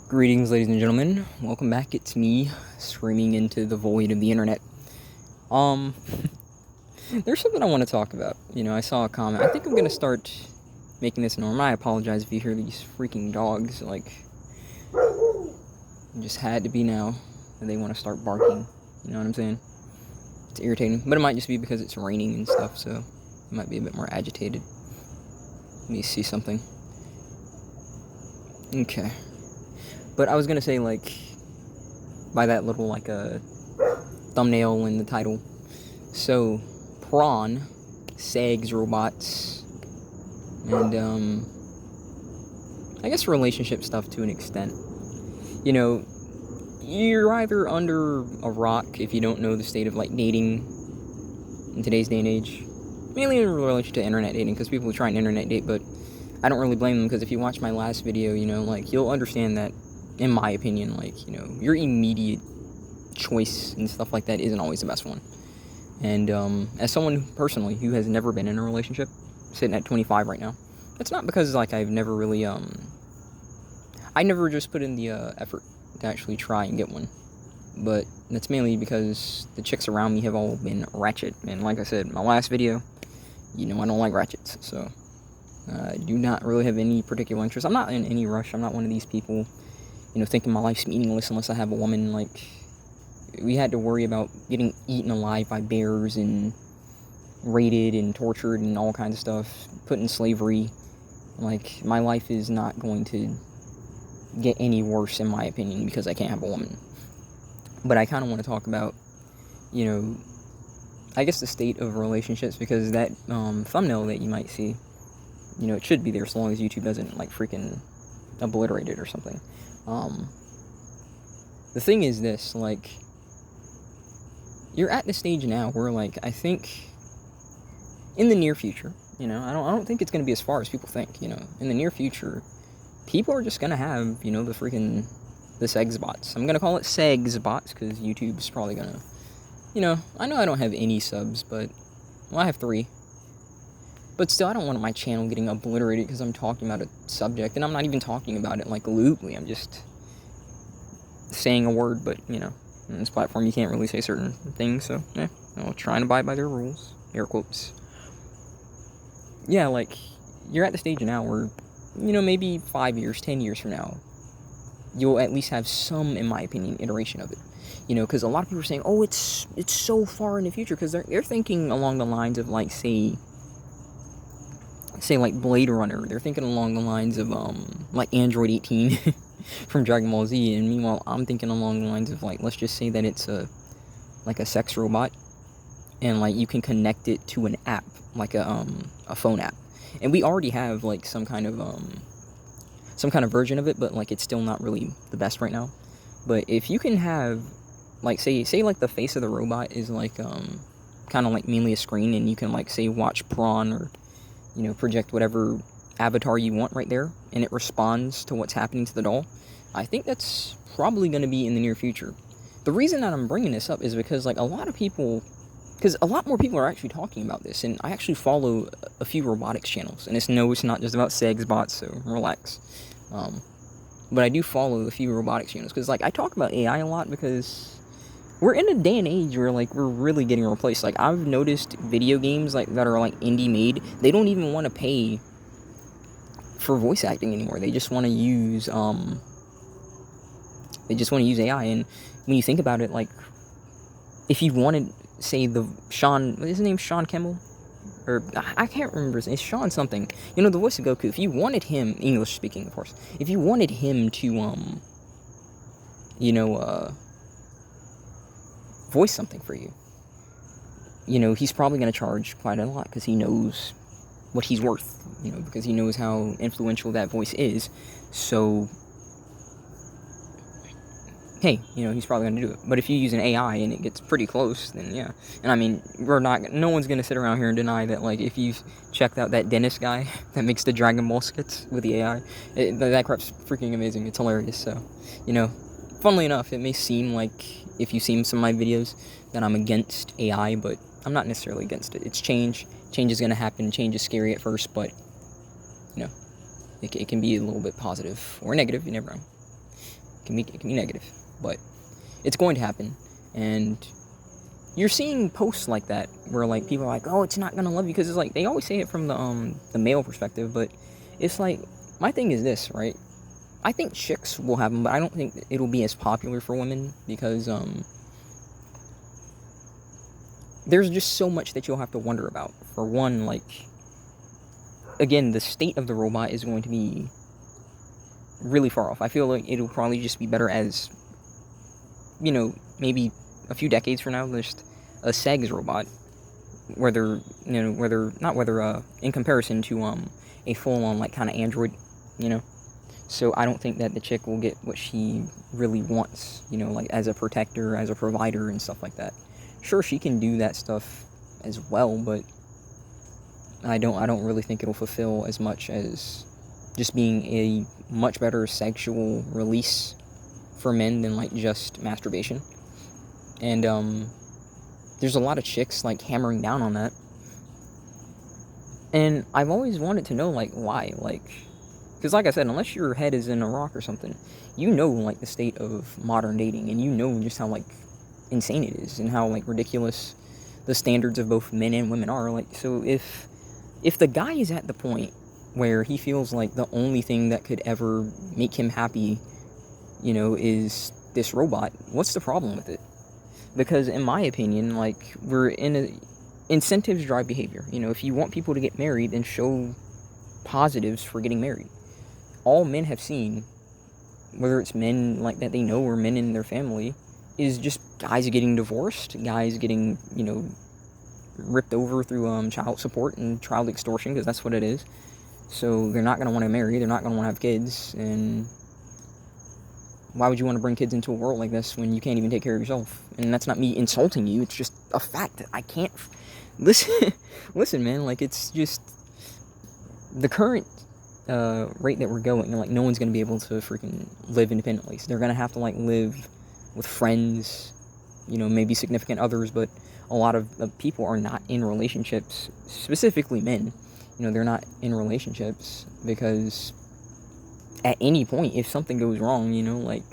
Greetings, ladies and gentlemen. Welcome back. It's me, screaming into the void of the internet. Um, there's something I want to talk about. I saw a comment. I think I'm gonna start making this norm. I apologize if you hear these freaking dogs. It just had to be now that they want to start barking. You know what I'm saying? It's irritating, but it might just be because it's raining and stuff, so it might be a bit more agitated. Let me see something. Okay. But I was gonna say, by that little, thumbnail in the title. So, Pron, Segs robots, and, I guess relationship stuff to an extent. You're either under a rock if you don't know the state of, dating in today's day and age. Mainly in relation to internet dating, because people try and internet date, but I don't really blame them, because if you watch my last video, you'll understand that, in my opinion, your immediate choice and stuff like that isn't always the best one. And as someone personally who has never been in a relationship, sitting at 25 right now, it's not because I've never really I never just put in the effort to actually try and get one, but that's mainly because the chicks around me have all been ratchet. And like I said in my last video, I don't like ratchets, so I do not really have any particular interest. I'm not in any rush. I'm not one of these people thinking my life's meaningless unless I have a woman. We had to worry about getting eaten alive by bears and raided and tortured and all kinds of stuff, put in slavery. My life is not going to get any worse, in my opinion, because I can't have a woman. But I kind of want to talk about, I guess the state of relationships, because that thumbnail that you might see, it should be there so long as YouTube doesn't, freaking obliterate it or something. The thing is this, you're at the stage now where, I think in the near future, I don't think it's going to be as far as people think. In the near future, people are just going to have, the Segs bots. I'm going to call it Segs bots, because YouTube's probably going to, I know I don't have any subs, but, I have 3. But still, I don't want my channel getting obliterated because I'm talking about a subject, and I'm not even talking about it, loosely. I'm just saying a word, but, in this platform, you can't really say certain things, so, I'll try and abide by their rules. Air quotes. Yeah, you're at the stage now where, maybe 5 years, 10 years from now, you'll at least have some, in my opinion, iteration of it. Because a lot of people are saying, oh, it's so far in the future, because they're thinking along the lines of, say Blade Runner. They're thinking along the lines of Android 18 from Dragon Ball Z, and meanwhile I'm thinking along the lines of let's just say that it's a sex robot, and you can connect it to an app, a phone app, and we already have some kind of version of it, but it's still not really the best right now. But if you can have say the face of the robot is kind of mainly a screen, and you can say watch Pron, or project whatever avatar you want right there, and it responds to what's happening to the doll, I think that's probably going to be in the near future. The reason that I'm bringing this up is because, a lot of people, because a lot more people are actually talking about this, and I actually follow a few robotics channels, and it's not just about Segs bots, so relax. But I do follow a few robotics channels, because, I talk about AI a lot, because we're in a day and age where, we're really getting replaced. I've noticed video games, that are, indie made, they don't even want to pay for voice acting anymore. They just want to use, AI. And when you think about it, if you wanted, say, what is his name, Sean Kimmel? Or, I can't remember his name, it's Sean something. The voice of Goku, if you wanted him, English speaking, of course, if you wanted him to, voice something for you, he's probably going to charge quite a lot, because he knows what he's worth, because he knows how influential that voice is. So, hey, he's probably going to do it. But if you use an AI and it gets pretty close, then yeah. And I mean, no one's going to sit around here and deny that, if you've checked out that dentist guy that makes the Dragon Ball skits with the AI, that crap's freaking amazing. It's hilarious. So, funnily enough, it may seem if you've seen some of my videos, that I'm against AI, but I'm not necessarily against it. It's change. Change is going to happen. Change is scary at first, but, it can be a little bit positive or negative. You never know. it can be negative, but it's going to happen. And you're seeing posts like that where like people are like, oh, it's not gonna love you, because it's like they always say it from the male perspective, but it's like, my thing is this, right? I think chicks will have them, but I don't think it'll be as popular for women, because there's just so much that you'll have to wonder about. For one, like, again, the state of the robot is going to be really far off. I feel like it'll probably just be better as, you know, maybe a few decades from now, just a Segs robot, in comparison to a full-on, like, kind of android, you know. So I don't think that the chick will get what she really wants, you know, like as a protector, as a provider, and stuff like that. Sure, she can do that stuff as well, but I don't really think it'll fulfill as much as just being a much better sexual release for men than like just masturbation. And there's a lot of chicks like hammering down on that. And I've always wanted to know, like, why, like, because like I said, unless your head is in a rock or something, you know, like, the state of modern dating, and you know just how, like, insane it is, and how, like, ridiculous the standards of both men and women are. Like, so if the guy is at the point where he feels like the only thing that could ever make him happy, you know, is this robot, what's the problem with it? Because in my opinion, like, incentives drive behavior. You know, if you want people to get married, then show positives for getting married. All men have seen, whether it's men like that they know or men in their family, is just guys getting divorced, guys getting, you know, ripped over through child support and child extortion, because that's what it is. So they're not going to want to marry, they're not going to want to have kids, and why would you want to bring kids into a world like this when you can't even take care of yourself? And that's not me insulting you, it's just a fact. I can't listen, man, like, it's just the current rate that we're going, like, no one's going to be able to freaking live independently. So they're going to have to, like, live with friends, you know, maybe significant others, but a lot of people are not in relationships, specifically men. You know, they're not in relationships because at any point, if something goes wrong, you know, like,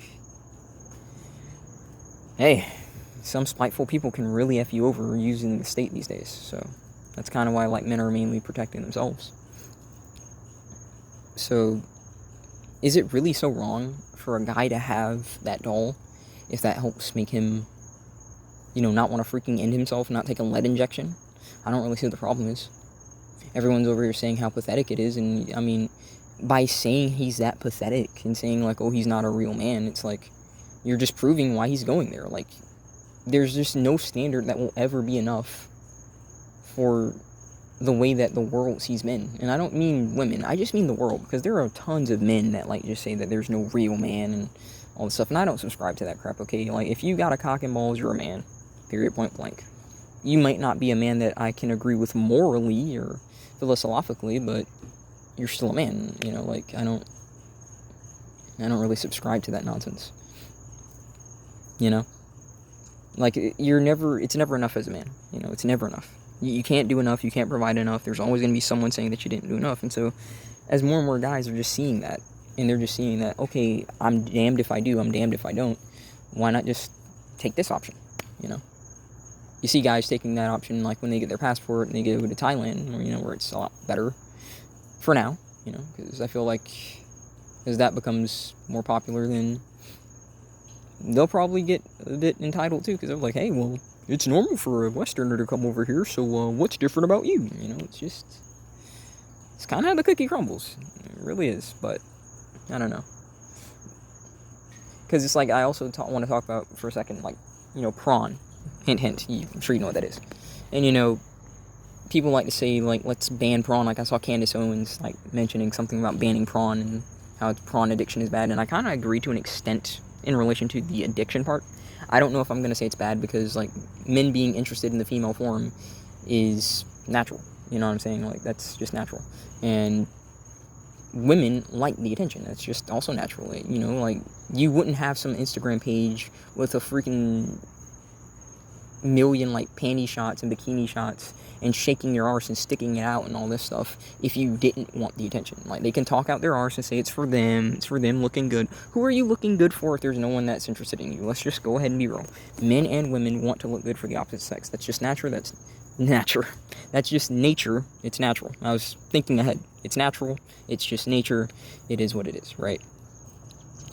hey, some spiteful people can really F you over using the state these days. So that's kind of why, like, men are mainly protecting themselves. So, is it really so wrong for a guy to have that doll if that helps make him, you know, not want to freaking end himself, not take a lead injection? I don't really see what the problem is. Everyone's over here saying how pathetic it is, and, I mean, by saying he's that pathetic and saying, like, oh, he's not a real man, it's like, you're just proving why he's going there. Like, there's just no standard that will ever be enough for the way that the world sees men. And I don't mean women, I just mean the world, because there are tons of men that, like, just say that there's no real man and all this stuff, and I don't subscribe to that crap, okay? Like, if you got a cock and balls, you're a man, period, point blank. You might not be a man that I can agree with morally or philosophically, but you're still a man, you know, like, I don't really subscribe to that nonsense, you know? Like, it's never enough as a man, you know, it's never enough. You can't do enough, you can't provide enough, there's always going to be someone saying that you didn't do enough. And so, as more and more guys are just seeing that, and they're just seeing that, okay, I'm damned if I do, I'm damned if I don't, why not just take this option, you know? You see guys taking that option, like, when they get their passport and they go to Thailand, or, you know, where it's a lot better, for now, you know, because I feel like, as that becomes more popular, then they'll probably get a bit entitled too, because they're like, hey, well, it's normal for a Westerner to come over here, so what's different about you? You know, it's kind of how the cookie crumbles. It really is, but I don't know. Because it's like, I also want to talk about for a second, like, you know, Pron. Hint, hint. I'm sure you know what that is. And, you know, people like to say, like, let's ban Pron. Like, I saw Candace Owens, like, mentioning something about banning Pron and how prawn addiction is bad. And I kind of agree to an extent in relation to the addiction part. I don't know if I'm going to say it's bad, because, like, men being interested in the female form is natural. You know what I'm saying? Like, that's just natural. And women like the attention. That's just also natural. You know, like, you wouldn't have some Instagram page with a freaking million, like, panty shots and bikini shots and shaking your arse and sticking it out and all this stuff if you didn't want the attention. Like, they can talk out their arse and say it's for them looking good. Who are you looking good for if there's no one that's interested in you? Let's just go ahead and be real. Men and women want to look good for the opposite sex. That's just natural. That's just nature. It's natural. I was thinking ahead. It's natural. It's just nature. It is what it is, right?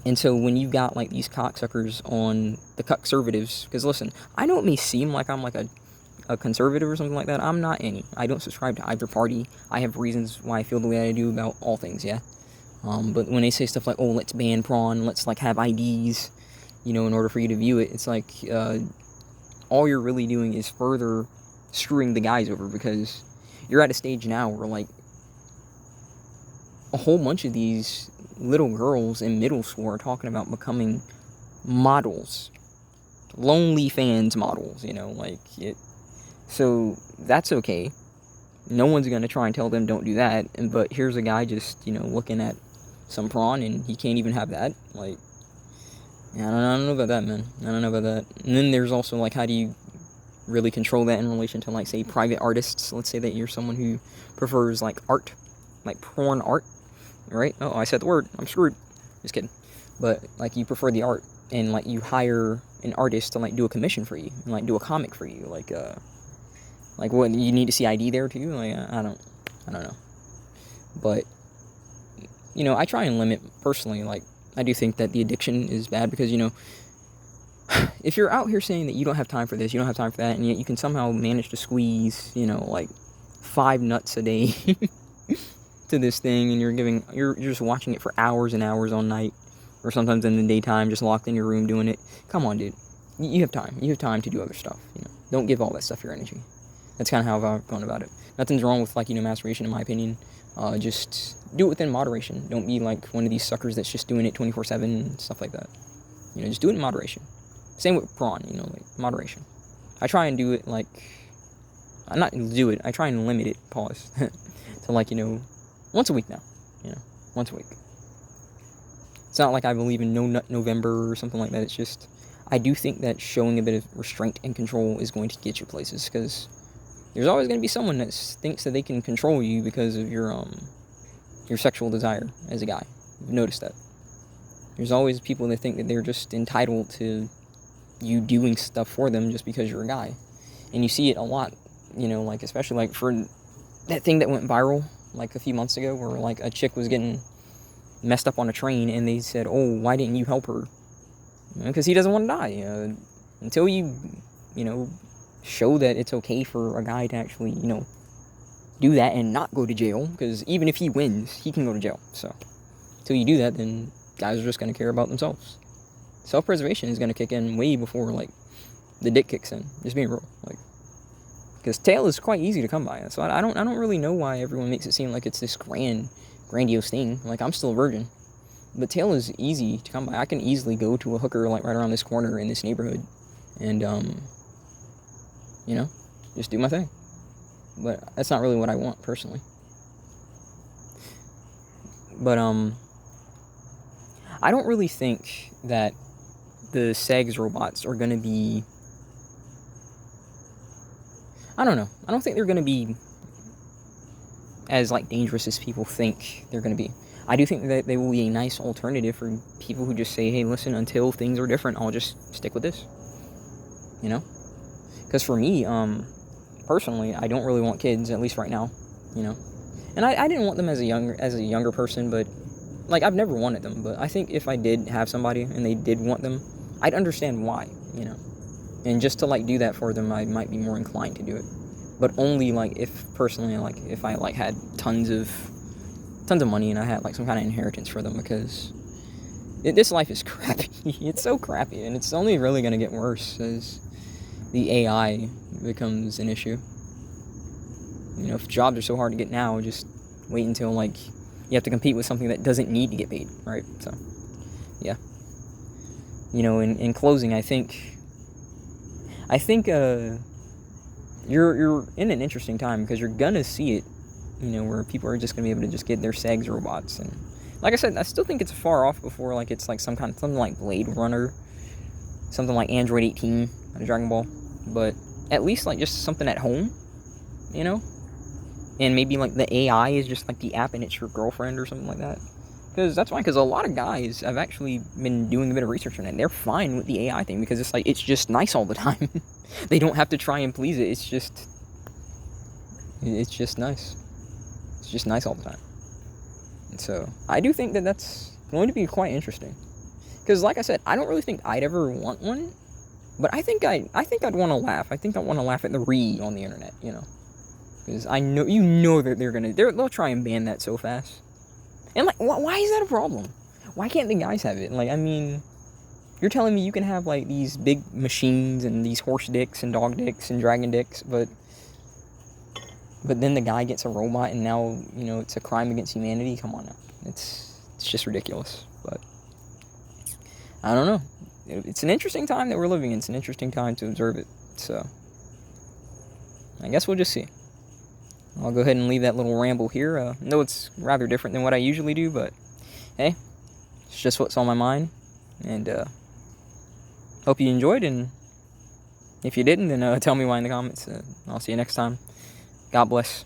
And so when you got like these cocksuckers on the conservatives, because listen, I know it may seem like I'm like a conservative or something like that. I'm not any. I don't subscribe to either party. I have reasons why I feel the way I do about all things, yeah. But when they say stuff like, oh, let's ban prawn, let's like have IDs, in order for you to view it, it's like all you're really doing is further screwing the guys over, because you're at a stage now where like a whole bunch of these little girls in middle school are talking about becoming models, lonely fans models, like it. So that's okay. No one's gonna try and tell them don't do that. But here's a guy just looking at some prawn and he can't even have that. Like, I don't know about that, man. I don't know about that. And then there's also like, how do you really control that in relation to like, say, private artists? Let's say that you're someone who prefers like art, like prawn art. Right? Oh, I said the word. I'm screwed. Just kidding. But like, you prefer the art, and like you hire an artist to like do a commission for you and like do a comic for you. Like what, you need to see ID there too? Like, I don't know. But I try and limit personally. Like, I do think that the addiction is bad, because if you're out here saying that you don't have time for this, you don't have time for that, and yet you can somehow manage to squeeze like 5 nuts a day to this thing, and you're just watching it for hours and hours all night, or sometimes in the daytime, just locked in your room doing it. Come on, dude. You have time. You have time to do other stuff. Don't give all that stuff your energy. That's kind of how I've gone about it. Nothing's wrong with like masturbation, in my opinion. Just do it within moderation. Don't be like one of these suckers that's just doing it 24/7 and stuff like that. Just do it in moderation. Same with prawn. Like moderation. I try and do it like, I try and limit it. Pause. To like once a week now, once a week. It's not like I believe in No Nut November or something like that. It's just, I do think that showing a bit of restraint and control is going to get you places, because there's always going to be someone that thinks that they can control you because of your sexual desire as a guy. You've noticed that. There's always people that think that they're just entitled to you doing stuff for them just because you're a guy. And you see it a lot, like, especially like for that thing that went viral like a few months ago, where like a chick was getting messed up on a train, and they said, oh, why didn't you help her? Because he doesn't want to die. Until you show that it's okay for a guy to actually do that and not go to jail, because even if he wins, he can go to jail. So until you do that, then guys are just going to care about themselves. Self-preservation is going to kick in way before like the dick kicks in. Just being real, like, because tail is quite easy to come by. So I don't really know why everyone makes it seem like it's this grandiose thing. Like, I'm still a virgin, but tail is easy to come by. I can easily go to a hooker like right around this corner in this neighborhood, and just do my thing. But that's not really what I want personally. But I don't really think that the Segs robots are gonna be, I don't know. I don't think they're going to be as like dangerous as people think they're going to be. I do think that they will be a nice alternative for people who just say, hey, listen, until things are different, I'll just stick with this. Because for me, personally, I don't really want kids, at least right now. And I didn't want them as a younger person, but like, I've never wanted them. But I think if I did have somebody and they did want them, I'd understand why. And just to like do that for them, I might be more inclined to do it. But only like if personally, like if I like had tons of money and I had like some kind of inheritance for them, because this life is crappy. It's so crappy, and it's only really going to get worse as the AI becomes an issue. If jobs are so hard to get now, just wait until like you have to compete with something that doesn't need to get paid, right? So yeah. In closing, I think you're in an interesting time, because you're gonna see it, where people are just gonna be able to just get their Segs robots. And like I said, I still think it's far off before like it's like something like Blade Runner, something like Android 18 out of Dragon Ball. But at least like just something at home, you know? And maybe like the AI is just like the app and it's your girlfriend or something like that. Because that's fine, because a lot of guys, I've actually been doing a bit of research on it, they're fine with the AI thing because it's like, it's just nice all the time. They don't have to try and please it, it's just nice. It's just nice all the time. And so, I do think that that's going to be quite interesting. Because like I said, I don't really think I'd ever want one, but I think I'd want to laugh. I think I'd want to laugh at the re on the internet, you know? Because I know, you know that they'll try and ban that so fast. And like, why is that a problem? Why can't the guys have it? Like, I mean, you're telling me you can have like these big machines and these horse dicks and dog dicks and dragon dicks, but then the guy gets a robot and now, you know, it's a crime against humanity? Come on now. It's just ridiculous. But I don't know. It's an interesting time that we're living in. It's an interesting time to observe it. So I guess we'll just see. I'll go ahead and leave that little ramble here. I know it's rather different than what I usually do, but hey, it's just what's on my mind. And hope you enjoyed, and if you didn't, then tell me why in the comments. I'll see you next time. God bless.